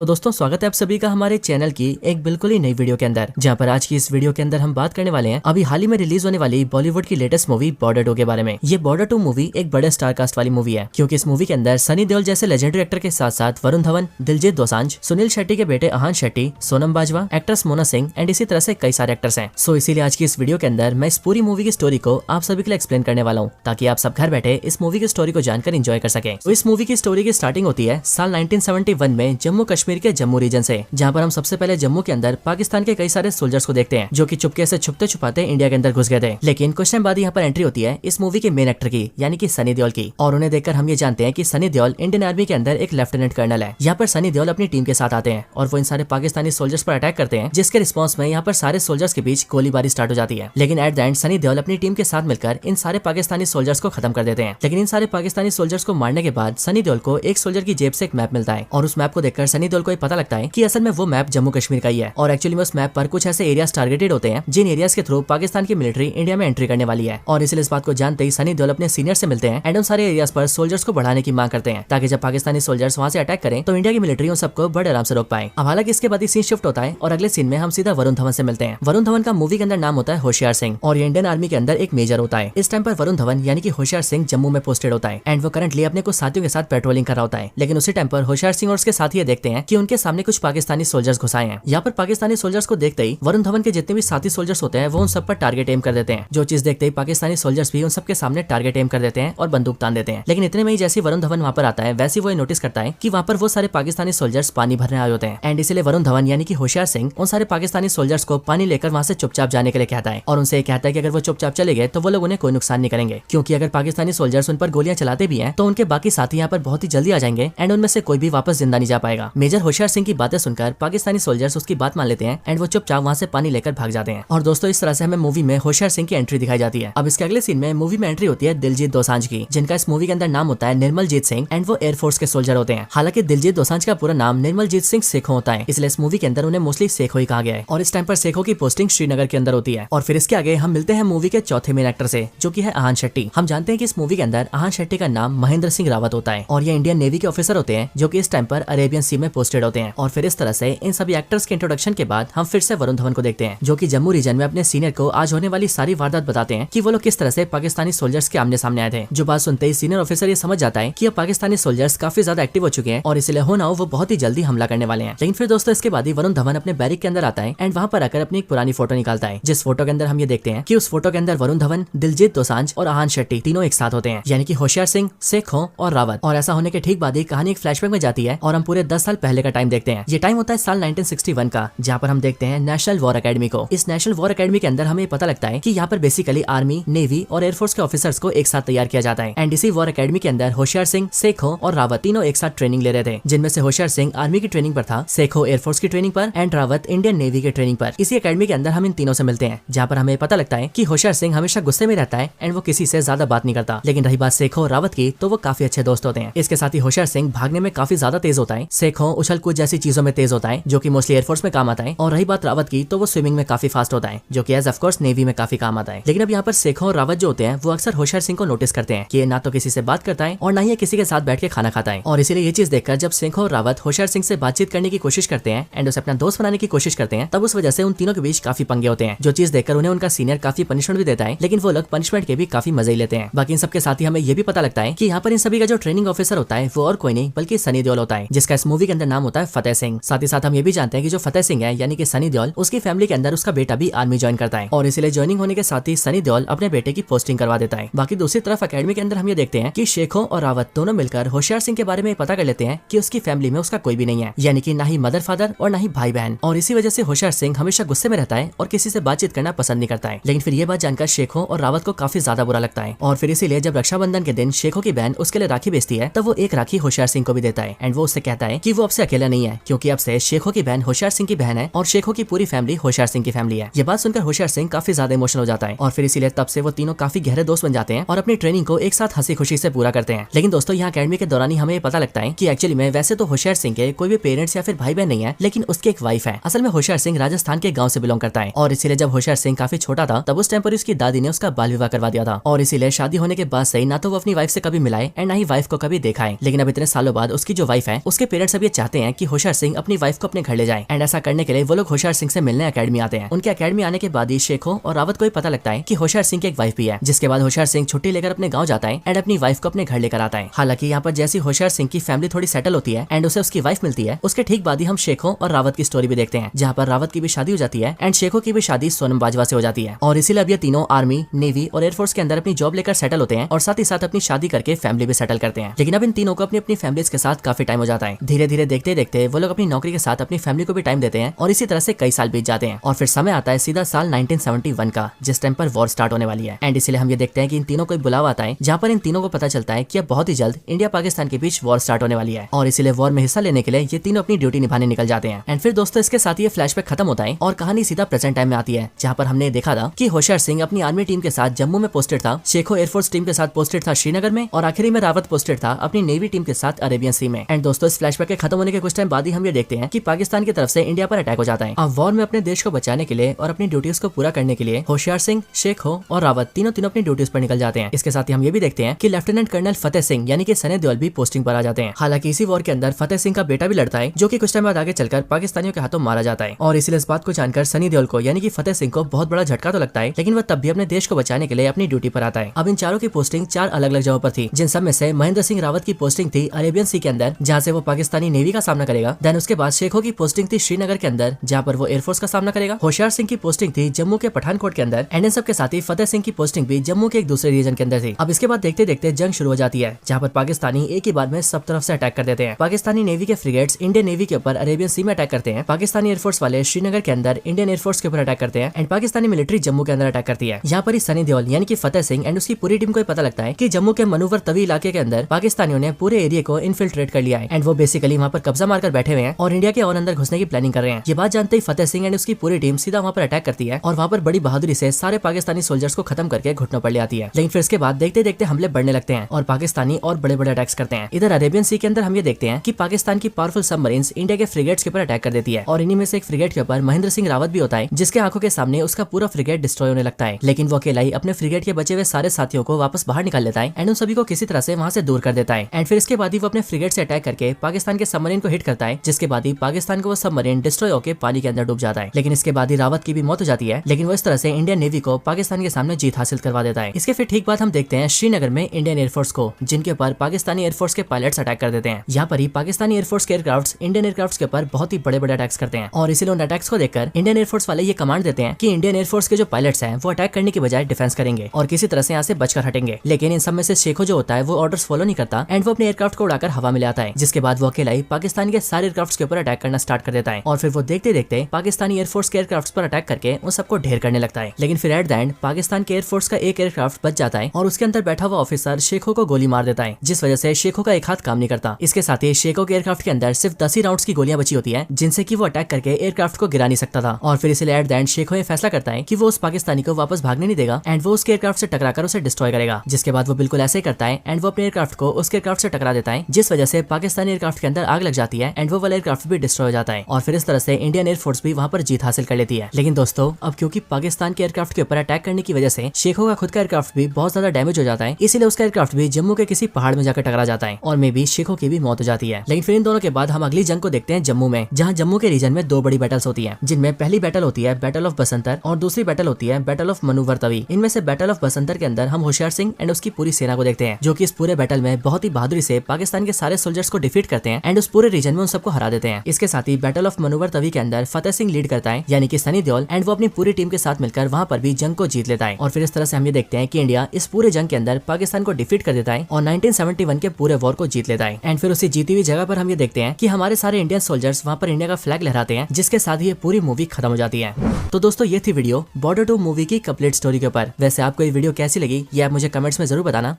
तो दोस्तों स्वागत है आप सभी का हमारे चैनल की एक बिल्कुल ही नई वीडियो के अंदर, जहां पर आज की इस वीडियो के अंदर हम बात करने वाले हैं अभी हाल ही में रिलीज होने वाली बॉलीवुड की लेटेस्ट मूवी बॉर्डर 2 के बारे में। ये बॉर्डर 2 मूवी एक बड़े स्टार कास्ट वाली मूवी है, क्योंकि इस मूवी के अंदर सनी देओल जैसे लेजेंडरी एक्टर के साथ साथ वरुण धवन, दिलजीत दोसांझ, सुनील शेट्टी के बेटे अहान शेट्टी, सोनम बाजवा, एक्ट्रेस मोना सिंह एंड इसी तरह से कई सारे एक्टर्स हैं। सो इसीलिए आज की इस वीडियो के अंदर मैं इस पूरी मूवी की स्टोरी को आप सभी के लिए एक्सप्लेन करने वाला हूँ, ताकि आप सब घर बैठे इस मूवी की स्टोरी को जानकर एंजॉय कर सके। तो इस मूवी की स्टोरी की स्टार्टिंग होती है साल 1971 में जम्मू कश्मीर के जम्मू रीजन से, जहां पर हम सबसे पहले जम्मू के अंदर पाकिस्तान के कई सारे सोल्जर्स को देखते हैं जो कि चुपके से छुपते छुपाते इंडिया के अंदर घुस गए थे। लेकिन कुछ टाइम बाद यहाँ पर एंट्री होती है इस मूवी के मेन एक्टर की, यानी कि सनी देओल की, और उन्हें देखकर हम ये जानते हैं कि सनी देओल इंडियन आर्मी के अंदर एक लेफ्टिनेंट कर्नल है। यहाँ पर सनी देओल अपनी टीम के साथ आते हैं और वो इन सारे पाकिस्तानी सोल्जर्स पर अटैक करते हैं, जिसके रिस्पॉन्स में यहाँ पर सारे सोल्जर्स के बीच गोलीबारी स्टार्ट हो जाती है। लेकिन at the end Sunny Deol अपनी टीम के साथ मिलकर इन सारे पाकिस्तानी सोल्जर्स को खत्म कर देते हैं। लेकिन इन सारे पाकिस्तानी सोल्जर्स को मारने के बाद सनी देओल को एक सोल्जर की जेब से एक मैप मिलता है, और उस मैप को देखकर सनी देओल को पता लगता है कि असल में वो मैप जम्मू कश्मीर का ही है, और एक्चुअली में उस मैप पर कुछ ऐसे एरियाज टारगेटेड होते हैं जिन एरियाज के थ्रू पाकिस्तान की मिलिट्री इंडिया में एंट्री करने वाली है। और इसलिए इस बात को जानते ही सनी देओल अपने सीनियर से मिलते हैं एंड उन सारे एरियाज पर सोल्जर्स को बढ़ाने की मांग करते हैं, ताकि जब पाकिस्तानी सोल्जर्स वहां से अटैक करें तो इंडिया की मिलिट्री उन सबको बड़े आराम से रोक पाए। अब हालांकि इसके बाद सीन शिफ्ट होता है और अगले सीन में हम सीधा वरुण धवन से मिलते हैं। वरुण धवन का मूवी के अंदर नाम होता है होशियार सिंह, और ये इंडियन आर्मी के अंदर एक मेजर होता है। इस टाइम पर वरुण धवन यानी कि होशियार सिंह जम्मू में पोस्टेड होता है एंड वो करंटली अपने कुछ साथियों के साथ पेट्रोलिंग कर रहा होता है। लेकिन उसी टाइम पर होशियार सिंह और उसके साथी ये देखते हैं कि उनके सामने कुछ पाकिस्तानी सोल्जर्स घुसाए हैं। यहाँ पर पाकिस्तानी सोल्जर्स को देखते ही वरुण धवन के जितने भी साथी सोल्जर्स होते हैं वो उन सब पर टारगेट एम कर देते हैं। जो चीज देखते ही पाकिस्तानी सोल्जर्स भी उन सबके सामने टारगेट एम कर देते हैं और बंदूक तान देते हैं। लेकिन इतने में ही जैसे वरुण धवन वहाँ पर आता है, वैसे वो नोटिस करता है कि वहाँ पर वो सारे पाकिस्तानी सोल्जर्स पानी भरने आए होते हैं एंड इसलिए वरुण धवन यानी कि होशियार सिंह उन सारे पाकिस्तानी सोल्जर्स को पानी लेकर वहाँ से चुपचाप जाने के लिए कहता है, और उनसे ये कहता है कि अगर वो चुपचाप चले गए तो वो लोग उन्हें कोई नुकसान नहीं करेंगे, क्योंकि अगर पाकिस्तानी सोल्जर्स उन पर गोलियां चलाते भी हैं तो उनके बाकी साथी यहाँ पर बहुत ही जल्दी आ जाएंगे एंड उनमें से कोई भी वापस जिंदा नहीं जा पाएगा। मेजर होशियार सिंह की बातें सुनकर पाकिस्तानी सोल्जर्स उसकी बात मान लेते हैं एंड वो चुपचाप वहाँ से पानी लेकर भाग जाते हैं। और दोस्तों इस तरह से हमें मूवी में होशियार सिंह की एंट्री दिखाई जाती है। अब इसके अगले सीन में मूवी में एंट्री होती है दिलजीत दोसांझ की, जिनका इस मूवी के अंदर नाम होता है निर्मलजीत सिंह एंड वो एयरफोर्स के सोल्जर होते हैं। हालांकि दिलजीत दोसांझ का पूरा नाम निर्मलजीत सिंह सेखो होता है, इसलिए इस मूवी के अंदर उन्हें मोस्टली सेखो ही कहा गया है, और इस टाइम पर सेखो की पोस्टिंग श्रीनगर के अंदर होती है। और फिर इसके आगे हम मिलते हैं मूवी के चौथे मेन एक्टर से, जो की है अहान शेट्टी। हम जानते हैं कि इस मूवी के अंदर अहान शेट्टी का नाम महेंद्र सिंह रावत होता है, और ये इंडियन नेवी के ऑफिसर होते हैं जो कि इस टाइम पर अरेबियन सी में पोस्टेड होते हैं। और फिर इस तरह से इन सभी एक्टर्स के इंट्रोडक्शन के बाद हम फिर से वरुण धवन को देखते हैं, जो कि जम्मू रीजन में अपने सीनियर को आज होने वाली सारी वारदात बताते हैं कि वो लोग किस तरह से पाकिस्तानी सोल्जर्स के आमने सामने आए थे। जो बात सुनते ही सीनियर ऑफिसर ये समझ जाता है कि अब पाकिस्तानी सोल्जर्स काफी ज्यादा एक्टिव हो चुके हैं और इसलिए हो ना हो वो बहुत ही जल्दी हमला करने वाले हैं। लेकिन फिर दोस्तों इसके बाद ही वरुण धवन अपने बैरिक के अंदर आता है एंड वहाँ पर आकर अपनी एक पुरानी फोटो निकालता है, जिस फोटो के अंदर हम ये देखते हैं कि उस फोटो के अंदर वरुण धवन, दिलजीत दोसांझ और अहान शेट्टी तीनों एक साथ होते हैं, यानी कि होशियार सिंह, सेखो और रावत। और ऐसा होने के ठीक बाद ही कहानी एक फ्लैशबैक में जाती है और हम पूरे 10 साल पहले का टाइम देखते हैं। ये टाइम होता है साल 1961 का, जहाँ पर हम देखते हैं नेशनल वॉर अकेडमी को। इस नेशनल वॉर अकेडमी के अंदर हमें पता लगता है कि यहाँ पर बेसिकली आर्मी, नेवी और एयरफोर्स के ऑफिसर्स को एक साथ तैयार किया जाता है एंड इसी वॉर अकेडमी के अंदर होशियार सिंह, सेखो और रावत तीनों एक साथ ट्रेनिंग ले रहे थे, जिनमें से होशियार सिंह आर्मी की ट्रेनिंग पर था, सेखो एयरफोर्स की ट्रेनिंग पर एंड रावत इंडियन नेवी की ट्रेनिंग पर। इसी अकेडमी के अंदर हम इन तीनों से मिलते हैं, जहाँ पर हमें पता लगता है कि होशियार सिंह हमेशा गुस्से में रहता है एंड वो किसी से ज्यादा बात नहीं करता। लेकिन रही बात सेखो और रावत की, तो वो काफी अच्छे दोस्त होते हैं। इसके साथ ही होशियार सिंह भागने में काफी ज्यादा तेज होता है, सेखो उछल कूद जैसी चीजों में तेज होता है जो कि मोस्टली एयरफोर्स में काम आता है, और रही बात रावत की, तो वो स्विमिंग में काफी फास्ट होता है जो कि एज ऑफ कोर्स नेवी में काफी काम आता है। लेकिन अब यहाँ पर सेखो और रावत जो होते हैं वो अक्सर होशियार सिंह को नोटिस करते हैं कि ये ना तो किसी से बात करता है और ना ही किसी के साथ बैठ के खाना खाता है, और इसीलिए ये चीज देखकर जब सेखो और रावत होशियार सिंह से बातचीत करने की कोशिश करते हैं एंड उसे अपना दोस्त बनाने की कोशिश करते हैं, तब उस वजह से उन तीनों के बीच काफी पंगे होते हैं, जो चीज देखकर उन्हें उनका सीनियर काफी पनिशमेंट भी देता है। लेकिन वो लोग पनिशमेंट के भी काफी मजे लेते हैं। बाकी इन सबके साथ ही हमें ये भी पता लगता है कि यहाँ पर इन सभी का जो ट्रेनिंग ऑफिसर होता है वो और कोई नहीं बल्कि सनी देओल होता है, जिसका इस मूवी के अंदर नाम होता है फतेह सिंह। साथ ही साथ हम ये भी जानते हैं कि जो फतेह सिंह है यानी कि सनी देओल, उसकी फैमिली के अंदर उसका बेटा भी आर्मी ज्वाइन करता है, और इसलिए ज्वाइनिंग होने के साथ ही सनी देओल अपने बेटे की पोस्टिंग करवा देता है। बाकी दूसरी तरफ अकेडमी के अंदर हम ये देखते हैं कि शेखो और रावत दोनों मिलकर होशियार सिंह के बारे में पता कर लेते हैं कि उसकी फैमिली में उसका कोई भी नहीं है, यानी कि ना ही मदर फादर और ना ही भाई बहन, और इसी वजह से होशियार सिंह हमेशा गुस्से में रहता है और किसी से बातचीत करना पसंद नहीं करता है। लेकिन फिर ये बात जानकर शेखो और रावत को काफी ज्यादा बुरा लगता है, और फिर इसीलिए जब रक्षाबंधन के दिन शेखो की बहन उसके लिए राखी बेचती है तब वो एक राखी होशियार सिंह को भी देता है एंड वो उससे कहता है कि वो अब से अकेला नहीं है, क्योंकि अब से शेखो की बहन होशियार सिंह की बहन है और शेखो की पूरी फैमिली होशियार सिंह की फैमिली है। ये बात सुनकर होशियार सिंह काफी ज्यादा इमोशनल हो जाता है, और फिर इसीलिए तब से वो तीनों काफी गहरे दोस्त बन जाते हैं और अपनी ट्रेनिंग को एक साथ हंसी खुशी से पूरा करते हैं। लेकिन दोस्तों यहाँ अकेडमी के दौरान ही हमें पता लगता है कि एक्चुअली में वैसे तो होशियार सिंह के कोई भी पेरेंट्स या फिर भाई बहन नहीं है, लेकिन उसकी एक वाइफ है। असल में होशियार सिंह राजस्थान के गाँव से बिलोंग करता है, और इसीलिए जब होशियार सिंह काफी छोटा था तब उस टाइम पर उसकी दादी ने उसका बाल विवाह करवा दिया था, और इसीलिए शादी होने के बाद से ना तो वो अपनी वाइफ से कभी मिलाए एंड ना ही वाइफ को कभी देखा है। लेकिन अब इतने सालों बाद उसकी जो वाइफ है उसके पेरेंट्स अब ये चाहते चाहते हैं कि होशियार सिंह अपनी वाइफ को अपने घर ले जाए। एंड ऐसा करने के लिए वो लोग होशियार सिंह से मिलने अकेडमी आते हैं। उनके अकेडमी आने के बाद ही शेखो और रावत को पता लगता है कि होशियार सिंह की एक वाइफ भी है। जिसके बाद होशियार सिंह छुट्टी लेकर अपने गाँव जाता है एंड अपनी वाइफ को अपने घर लेकर आता है। हालांकि यहाँ पर जैसी होशियार सिंह की फैमिली थोड़ी सेटल होती है एंड उसे उसकी वाइफ मिलती है, उसके ठीक बाद ही हम शेखो और रावत की स्टोरी भी देखते हैं, जहाँ पर रावत की भी शादी हो जाती है एंड शेखो की भी शादी सोनम बाजवा से हो जाती है। और इसीलिए अब ये तीनों आर्मी, नेवी और एयरफोर्स के अंदर अपनी जॉब लेकर सेटल होते हैं और साथ ही साथ अपनी शादी करके फैमिली भी सेटल करते हैं। लेकिन अब इन तीनों को अपनी अपनी फैमिलीज के साथ काफी टाइम हो जाता है। धीरे धीरे देखते देखते वो लोग अपनी नौकरी के साथ अपनी फैमिली को भी टाइम देते हैं और इसी तरह से कई साल बीत जाते हैं। और फिर समय आता है सीधा साल 1971 का, जिस टाइम पर वॉर स्टार्ट होने वाली है। एंड इसलिए हम ये देखते हैं कि इन तीनों को बुलावा आता है, जहाँ पर इन तीनों को पता चलता है कि अब बहुत ही जल्द इंडिया पाकिस्तान के बीच वॉर स्टार्ट होने वाली है। और इसीलिए वॉर में हिस्सा लेने के लिए ये तीनों अपनी ड्यूटी निभाने निकल जाते हैं। एंड फिर दोस्तों इसके साथ ये फ्लैशबैक खत्म होता है और कहानी सीधा प्रेजेंट टाइम में आती है, जहाँ पर हमने देखा था कि होशियार सिंह अपनी आर्मी टीम के साथ जम्मू में पोस्टेड था, शेखो एयरफोर्स टीम के साथ पोस्टेड था श्रीनगर में और आखिरी में रावत पोस्टेड था अपनी नेवी टीम के साथ अरेबियन सी में। एंड दोस्तों इस फ्लैशबैक के खत्म होने के कुछ टाइम बाद ही हम ये देखते हैं कि पाकिस्तान की तरफ से इंडिया पर अटैक हो जाता है। अब वॉर में अपने देश को बचाने के लिए और अपनी ड्यूटीज को पूरा करने के लिए होशियार सिंह, शेखो और रावत तीनों अपनी ड्यूटीज पर निकल जाते हैं। इसके साथ ही हम ये भी देखते हैं कि लेफ्टिनेंट कर्नल फतेह सिंह यानी कि सनी देओल भी पोस्टिंग पर आ जाते हैं। हालांकि इसी वॉर के अंदर फतेह सिंह का बेटा भी लड़ता है, जो कि कुछ टाइम बाद आगे चलकर पाकिस्तानियों के हाथों मारा जाता है। और इसलिए इस बात को जानकर सनी देओल को यानी कि फतेह सिंह को बहुत बड़ा झटका तो लगता है, लेकिन वह तब भी अपने देश को बचाने के लिए अपनी ड्यूटी पर आता है। अब इन चारों की पोस्टिंग 4 अलग अलग जगहों पर थी, जिन सब में से महेंद्र सिंह रावत की पोस्टिंग थी अरेबियन सी के अंदर, जहाँ से वो पाकिस्तानी नेवी का सामना करेगा। देन उसके बाद शेखो की पोस्टिंग थी श्रीनगर के अंदर, जहाँ पर वो एयरफोर्स का सामना करेगा। होशियार सिंह की पोस्टिंग थी जम्मू के पठानकोट के अंदर एंड इन सब के साथ ही फतेह सिंह की पोस्टिंग भी जम्मू के एक दूसरे रीजन के अंदर थी। अब इसके बाद देखते देखते जंग शुरू हो जाती है, जहाँ पर पाकिस्तानी एक ही बार में सब तरफ से अटैक कर देते हैं। पाकिस्तानी नेवी के फ्रिगेट्स इंडियन नेवी के ऊपर अरेबियन सी में अटैक करते हैं, पाकिस्तानी एयरफोर्स वाले श्रीनगर के अंदर इंडियन एयरफोर्स के ऊपर अटैक करते हैं एंड पाकिस्तानी मिलिट्री जम्मू के अंदर अटैक करती है। यहाँ पर ही सनी देओल यानी कि फतेह सिंह एंड उसकी पूरी टीम को पता लगता है कि जम्मू के मनोवर तवी इलाके के अंदर पाकिस्तानियों ने पूरे एरिया को इन्फिल्ट्रेट कर लिया है एंड वो बेसिकली वहाँ पर कब्जा मारकर बैठे हुए हैं और इंडिया के और अंदर घुसने की प्लानिंग कर रहे हैं। ये बात जानते ही फतेह सिंह एंड उसकी पूरी टीम सीधा वहाँ पर अटैक करती है और वहाँ पर बड़ी बहादुरी से सारे पाकिस्तानी सोल्जर्स को खत्म करके घुटनों पर ले आती है। लेकिन फिर इसके बाद देखते देखते हमले बढ़ने लगते हैं और पाकिस्तानी और बड़े बड़े अटैक्स करते हैं। इधर अरेबियन सी के अंदर हम ये देखते हैं कि पाकिस्तान की पावरफुल सबमरीन्स इंडिया के फ्रिगेट्स के ऊपर अटैक कर देती है और इन्हीं में से एक फ्रिगेट के ऊपर महेंद्र सिंह रावत भी होता है, जिसके आंखों के सामने उसका पूरा फ्रिगेट डिस्ट्रॉय होने लगता है। लेकिन वो अकेला ही अपने फ्रिगेट के बचे हुए सारे साथियों को वापस बाहर निकाल लेता है एंड उन सभी को किसी तरह से वहाँ से दूर कर देता है। एंड फिर इसके बाद ही वो अपने फ्रिगेट से अटैक करके पाकिस्तान के सबमरीन को हिट करता है, जिसके बाद ही पाकिस्तान को वो सबमरीन डिस्ट्रॉय होकर पानी के अंदर डूब जाता है। लेकिन इसके बाद ही रावत की भी मौत हो जाती है, लेकिन वो इस तरह से इंडियन नेवी को पाकिस्तान के सामने जीत हासिल करवा देता है। इसके फिर ठीक बाद हम देखते हैं श्रीनगर में इंडियन एयरफोर्स को, जिनके ऊपर पाकिस्तानी एयरफोर्स के पायलट्स अटैक कर देते हैं। यहाँ पर ही पाकिस्तानी एयरफोर्स के एयरक्राफ्ट्स इंडियन एयरक्राफ्ट्स के ऊपर बहुत ही बड़े बड़े अटैक्स करते हैं और इसीलिए उन अटैक्स को देखकर इंडियन एयरफोर्स वाले ये कमांड देते हैं कि इंडियन एयरफोर्स के जो पायलट्स हैं वो अटैक करने की बजाय डिफेंस करेंगे और किसी तरह से यहाँ से बचकर हटेंगे। लेकिन इन सब में से शेखो जो होता है वो ऑर्डर्स फॉलो नहीं करता एंड वो अपने एयरक्राफ्ट को उड़ाकर हवा में ले आता है, जिसके बाद वो अकेला ही पाकिस्तान के सारे एयरक्राफ्ट्स के ऊपर अटैक करना स्टार्ट कर देता है और फिर वो देखते देखते पाकिस्तानी एयरफोर्स के एयरक्राफ्ट्स पर अटैक करके उन सबको ढेर करने लगता है। लेकिन फिर एट द एंड पाकिस्तान के एयरफोर्स का एक एयरक्राफ्ट बच जाता है और उसके अंदर बैठा हुआ ऑफिसर शेखो को गोली मार देता है, जिस वजह से शेखो का एक हाथ काम नहीं करता। इसके साथ ही शेखो के एयरक्राफ्ट के अंदर सिर्फ 10 ही राउंड्स की गोलियां बची होती है, जिनसे कि वो अटैक करके एयरक्राफ्ट को गिरा नहीं सकता था। और फिर इसलिए एट द एंड शेखो ये फैसला करता है कि वो उस पाकिस्तानी को वापस भागने नहीं देगा एंड वो उसके एयरक्राफ्ट से टकराकर उसे डिस्ट्रॉय करेगा। जिसके बाद वो बिल्कुल ऐसे ही करता है एंड वो अपने एयरक्राफ्ट को उसके एयरक्राफ्ट से टकरा देता है, जिस वजह से पाकिस्तानी एयरक्राफ्ट के अंदर आग लग जाती है एंड वो वाला एयरक्राफ्ट भी डिस्ट्रॉय हो जाता है और फिर इस तरह से इंडियन एयरफोर्स भी वहाँ पर जीत हासिल कर लेती है। लेकिन दोस्तों अब क्योंकि पाकिस्तान के एयरक्राफ्ट के ऊपर अटैक करने की वजह से शेखो का खुद का एयरक्राफ्ट भी बहुत ज्यादा डैमेज हो जाता है, इसीलिए उसका एयरक्राफ्ट भी जम्मू के किसी पहाड़ में जाकर टकरा जाता है और मे भी शेखो की भी मौत हो जाती है। लेकिन फिर इन दोनों के बाद हम अगली जंग को देखते हैं जम्मू में, जहाँ जम्मू के रीजन में 2 बड़ी बैटल्स होती है, जिनमें पहली बैटल होती है बैटल ऑफ बसंतर और दूसरी बैटल होती है बैटल ऑफ मनोवर तवी। इनमें से बैटल ऑफ बसंतर के अंदर हम होशियार सिंह एंड उसकी पूरी सेना को देखते हैं, जो कि इस पूरे बैटल में बहुत ही बहादुरी से पाकिस्तान के सारे सोल्जर्स को डिफीट करते हैं एंड उस पूरे रीजन में उन सबको हरा देते हैं। इसके साथ ही बैटल ऑफ मनोवर तवी के अंदर फतेह सिंह लीड करता है यानी कि सनी देओल एंड वो अपनी पूरी टीम के साथ मिलकर वहाँ पर भी जंग को जीत लेता है और फिर इस तरह से हम ये देखते हैं कि इंडिया इस पूरे जंग के अंदर पाकिस्तान को डिफीट कर देता है और 1971 के पूरे वॉर को जीत लेता है। एंड फिर उसी जीती हुई जगह पर हम ये देखते हैं कि हमारे सारे इंडियन सोल्जर्स वहाँ पर इंडिया का फ्लैग लहराते हैं, जिसके साथ ही ये पूरी मूवी खत्म हो जाती है। तो दोस्तों ये थी वीडियो बॉर्डर 2 मूवी की कंप्लीट स्टोरी के ऊपर। वैसे आपको ये वीडियो कैसी लगी ये आप मुझे कमेंट्स में जरूर बताना।